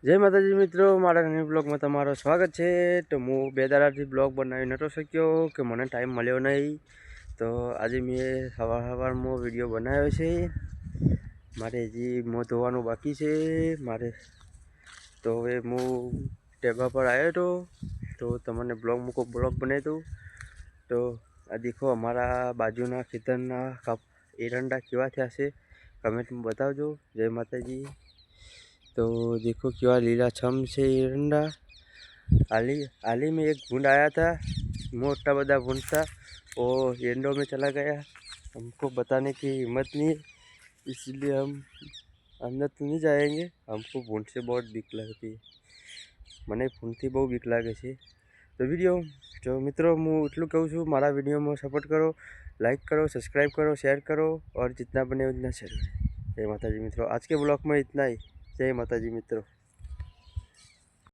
જય માતાજી મિત્રો, મારા નવી બ્લોગમાં તમારું સ્વાગત છે। તો હું બે દાડાથી બ્લોગ બનાવી નહોતો શક્યો કે મને ટાઈમ મળ્યો નહીં, તો આજે મેં સવારમાં વિડીયો બનાવ્યો છે। મારે હજી મોં ધોવાનું બાકી છે મારે, તો હવે હું ટેબા પર આવ્યો હતો તો તમને બ્લોગ બનાવી દઉં। તો આ દેખો અમારા બાજુના ખેતરના એરંડા કેવા થયા છે, કમેન્ટમાં બતાવજો। જય माताजी। तो देखो क्या लीला छम से एरंडा। हाल ही में एक भूंड आया था, मोटा बड़ा भूंड था, वो एंडो में चला गया। हमको बताने की हिम्मत नहीं है, इसलिए हम अंदर तो नहीं जाएंगे। हमको भूंड से बहुत बीक लगती है, મને ફૂંડથી બહુ બીક લાગે છે। તો વિડીયો જો મિત્રો હું એટલું કહું છું, મારા વિડીયોમાં સપોર્ટ કરો, लाइक करो, सब्सक्राइब करो, शेयर करो और जितना बने उतना शेयर करें। जय माता जी मित्रों, आज के ब्लॉग में इतना ही। जय माता जी मित्रों।